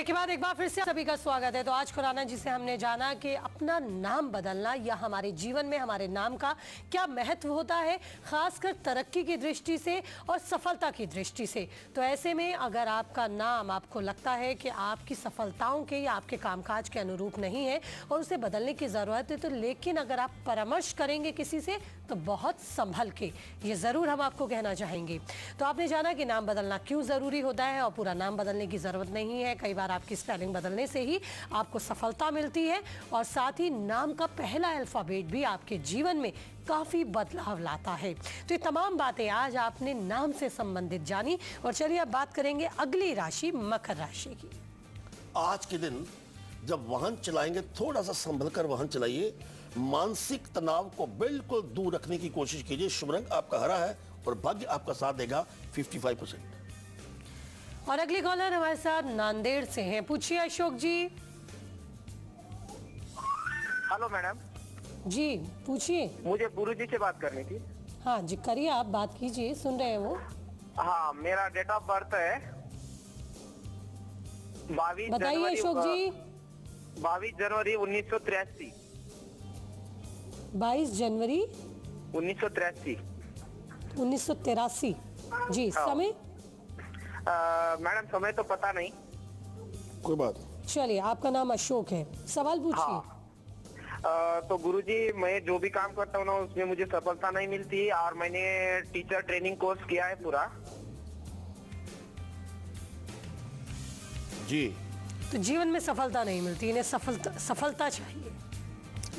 के बाद एक बार फिर से सभी का स्वागत है। तो आज खुराना जी से हमने जाना कि अपना नाम बदलना या हमारे जीवन में हमारे नाम का क्या महत्व होता है, खासकर तरक्की की दृष्टि से और सफलता की दृष्टि से। तो ऐसे में अगर आपका नाम आपको लगता है कि आपकी सफलताओं के या आपके कामकाज के अनुरूप नहीं है और उसे बदलने की ज़रूरत है, तो लेकिन अगर आप परामर्श करेंगे किसी से तो बहुत संभल के, ये ज़रूर हम आपको कहना चाहेंगे। तो आपने जाना कि नाम बदलना क्यों ज़रूरी होता है और पूरा नाम बदलने की ज़रूरत नहीं है। कई बार आपकी स्पेलिंग बदलने से ही आपको सफलता मिलती है और साथ ही नाम का पहला अल्फ़ाबेट भी आपके जीवन में काफ़ी बदलाव लाता है। तो ये तमाम बातें आज आपने नाम से संबंधित जानी और चलिए अब बात करेंगे अगली राशि मकर राशि की। आज के दिन जब वाहन चलाएंगे थोड़ा सा संभल कर वाहन चलाइए, मानसिक तनाव को बिल्कुल दूर रखने की कोशिश कीजिए। शुभ रंग आपका हरा है और भाग्य आपका साथ देगा 55%। और अगली कॉलर हमारे साथ नांदेड़ से हैं, पूछिए अशोक जी। हेलो मैडम जी पूछिए। मुझे गुरुजी से बात करनी थी। हाँ जी करिए, आप बात कीजिए, सुन रहे हैं वो। हाँ, मेरा डेट ऑफ बर्थ है 22 बताइए अशोक जी। 22 जनवरी 1983। 22 जनवरी 1983। 1983 जी। हाँ। समय मैडम समय तो पता नहीं। कोई बात। चलिए, आपका नाम अशोक है, सवाल पूछिए। हाँ। तो गुरुजी, मैं जो भी काम करता हूँ ना उसमें मुझे सफलता नहीं मिलती और मैंने टीचर ट्रेनिंग कोर्स किया है पूरा। जी, तो जीवन में सफलता नहीं मिलती, इन्हें सफलता चाहिए।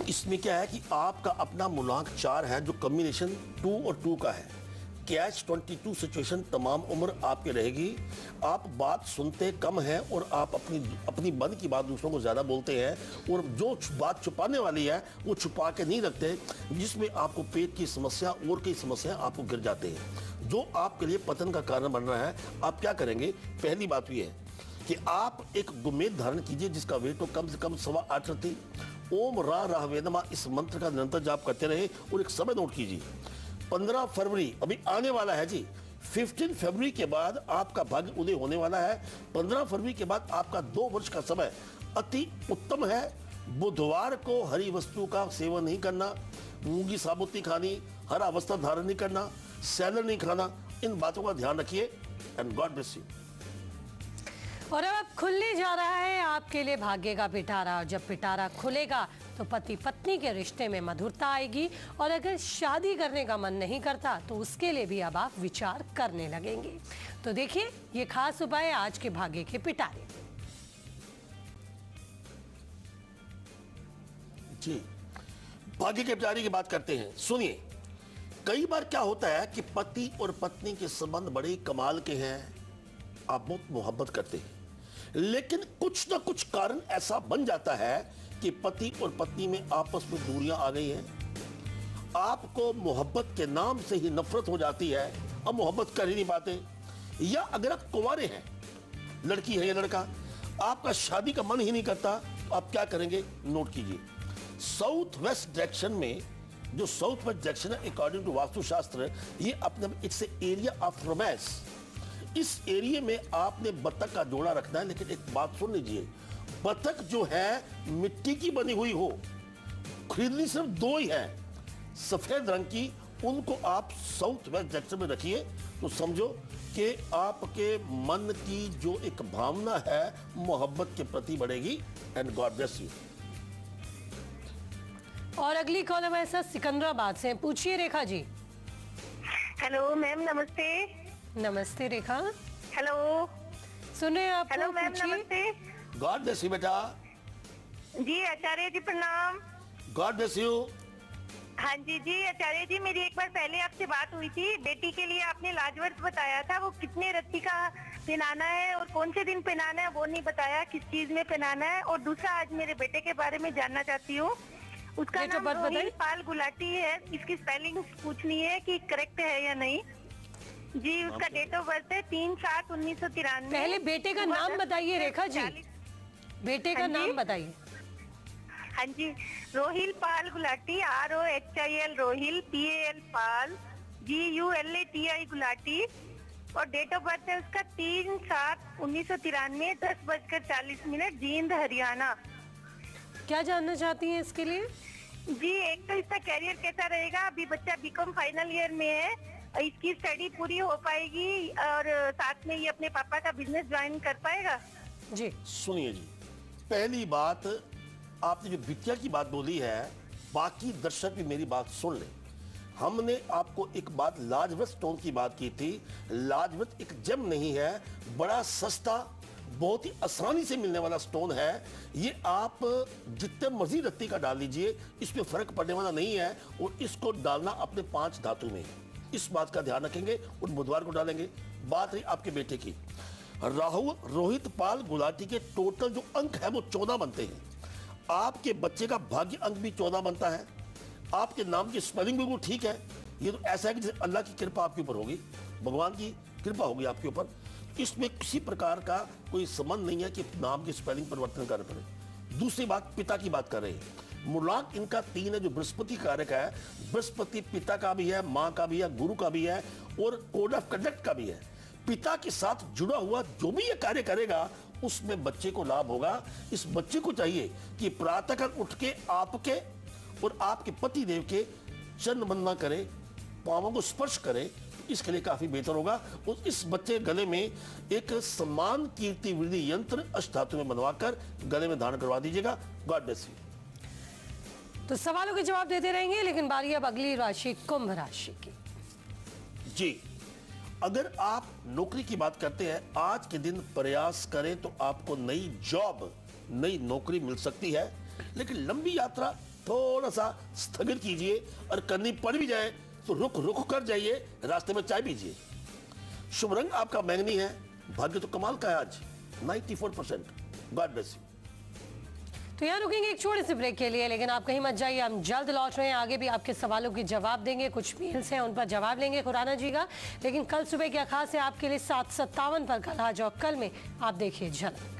इसमें क्या है कि आपका अपना मूलांक 4 है जो कॉम्बिनेशन 2 और 2 का है। कैच 22 सिचुएशन तमाम उम्र आपके रहेगी। आप बात सुनते कम हैं और आप अपनी मन की बात दूसरों को ज्यादा बोलते हैं और जो बात छुपाने वाली है वो छुपा के नहीं रखते, जिसमें आपको पेट की समस्या और कई समस्या आपको गिर जाते हैं, जो आपके लिए पतन का कारण बन रहा है। आप क्या करेंगे? पहली बात यह है कि आप एक गुमेद धारण कीजिए जिसका वेट हो कम से कम 8.25 रति। ओम रा राहवेदमा इस मंत्र का निरंतर जाप करते रहे और एक समय नोट कीजिए। 15 फरवरी अभी आने वाला है जी। 15 फरवरी के बाद आपका भाग्य उदय होने वाला है। 15 फरवरी के बाद आपका 2 वर्ष का समय अति उत्तम है। बुधवार को हरी वस्तु का सेवन नहीं करना, मूंगी साबुत नहीं खानी, हरा वस्त्र धारण नहीं करना, सैलड नहीं खाना, इन बातों का ध्यान रखिए एंड गॉड ब्लेस यू। और अब खुलने जा रहा है आपके लिए भाग्य का पिटारा, और जब पिटारा खुलेगा तो पति पत्नी के रिश्ते में मधुरता आएगी और अगर शादी करने का मन नहीं करता तो उसके लिए भी अब आप विचार करने लगेंगे। तो देखिए ये खास उपाय आज के भाग्य के पिटारे। जी, भाग्य के पिटारे की बात करते हैं। सुनिए, कई बार क्या होता है कि पति और पत्नी के संबंध बड़े कमाल के हैं, आप बहुत मोहब्बत करते हैं, लेकिन कुछ ना कुछ कारण ऐसा बन जाता है कि पति और पत्नी में आपस में दूरियां आ गई हैं। आपको मोहब्बत के नाम से ही नफरत हो जाती है, अब मोहब्बत कर ही नहीं पाते। या अगर आप कुंवारे हैं, लड़की है या लड़का, आपका शादी का मन ही नहीं करता, तो आप क्या करेंगे? नोट कीजिए। साउथ वेस्ट डायरेक्शन में, जो साउथ वेस्ट डायरेक्शन है अकॉर्डिंग टू वास्तुशास्त्र, ये अपने इट्स एरिया ऑफ रोमांस। इस एरिया में आपने बतख का जोड़ा रखना है, लेकिन एक बात सुन लीजिए, बतख जो है मिट्टी की बनी हुई हो, खरीदनी सिर्फ 2 ही है सफेद रंग की, उनको आप साउथ वेस्ट डायरेक्शन में रखिए तो समझो कि आपके मन की जो एक भावना है मोहब्बत के प्रति बढ़ेगी एंड गॉड ब्लेस यू। और अगली कॉल हमारे साथ सिकंदराबाद से, पूछिए रेखा जी। हेलो मैम, नमस्ते। नमस्ते रेखा। हेलो। सुन रहे हैं आप? हेलो मैम, नमस्ते। गॉड ब्लेस यू बेटा। जी आचार्य जी प्रणाम। God bless you. हाँ जी जी आचार्य जी, मेरी एक बार पहले आपसे बात हुई थी। बेटी के लिए आपने लाजवर्त बताया था, वो कितने रत्ती का पहनाना है और कौन से दिन पहनाना है वो नहीं बताया, किस चीज में पहनाना है। और दूसरा, आज मेरे बेटे के बारे में जानना चाहती हूँ। उसका नाम रोहिल पाल गुलाटी है, इसकी स्पेलिंग पूछनी है कि करेक्ट है या नहीं जी। उसका डेट ऑफ बर्थ है 3/7/1993। पहले बेटे का नाम बताइए रेखा जी, बेटे का नाम बताइए। हाँ जी, रोहिल पाल गुलाटी, ROHIL, रोहिल, PAL पाल, GULATI गुलाटी, और डेट ऑफ बर्थ है उसका 3/7/1993, 10:40 जींद हरियाणा। क्या जानना चाहती हैं इसके लिए? जी, एक तो इसका कैरियर कैसा रहेगा, अभी बच्चा बीकॉम फाइनल ईयर में है, इसकी स्टडी पूरी हो पाएगी और साथ में ये अपने पापा का बिजनेस ज्वाइन कर पाएगा? जी सुनिए जी, पहली बात, आपने जो बिटिया की बात बोली है, बाकी दर्शक भी मेरी बात सुन लें। हमने आपको एक बात लाजवत स्टोन की बात की थी। लाजवत एक जेम नहीं है, बड़ा सस्ता, बहुत ही आसानी से मिलने वाला स्टोन है। ये आप जितने मर्जी रत्ती का डाल लीजिए, इसमें फर्क पड़ने वाला नहीं है। और इसको डालना अपने 5 धातु में, इस बात का ध्यान रखेंगे और बुधवार को डालेंगे। बात रही आपके बेटे की, राहुल रोहित पाल गुलाटी के टोटल जो अंक है वो 14 बनते हैं। आपके बच्चे का भाग्य अंक भी 14 बनता है। आपके नाम की स्पेलिंग बिल्कुल ठीक है। ये तो ऐसा है कि जैसे अल्लाह की कृपा आपके ऊपर होगी, भगवान की कृपा होगी आपके ऊपर। इसमें किसी प्रकार का कोई संबंध नहीं है कि नाम की स्पेलिंग परिवर्तन करना पड़े। दूसरी बात, पिता की बात कर रहे हैं। मूलांक इनका 3 है, जो बृहस्पति कारक है। बृहस्पति पिता का भी है, माँ का भी है, गुरु का भी है और कोड ऑफ कंडक्ट का भी है। पिता के साथ जुड़ा हुआ जो भी ये कार्य करेगा उसमें बच्चे को लाभ होगा। इस बच्चे को चाहिए कि प्रातःकाल उठ के आपके और आपके पति देव के चरण वंदना करे, पांवों को स्पर्श करे, इसके लिए काफी बेहतर होगा। और इस बच्चे गले में एक सम्मान कीर्ति वृद्धि यंत्र अष्टधातु में बनवाकर गले में धारण करवा दीजिएगा। God bless you. तो सवालों के जवाब देते रहेंगे, लेकिन बारी अब अगली राशि कुंभ राशि की। जी, अगर आप नौकरी की बात करते हैं, आज के दिन प्रयास करें तो आपको नई जॉब, नई नौकरी मिल सकती है। लेकिन लंबी यात्रा थोड़ा सा स्थगित कीजिए, और करनी पड़ भी जाए तो रुक कर जाइए, रास्ते में चाय पीजिए। शुभ रंग आपका बैंगनी है। भाग्य तो कमाल का है आज, 94%। God bless you. तो यहाँ रुकेंगे एक छोटे से ब्रेक के लिए, लेकिन आप कहीं मत जाइए, हम जल्द लौट रहे हैं। आगे भी आपके सवालों के जवाब देंगे, कुछ मेल्स हैं उन पर जवाब लेंगे खुराना जी का। लेकिन कल सुबह क्या खास है आपके लिए 7:57 पर कल आज और कल में आप देखिए झलक।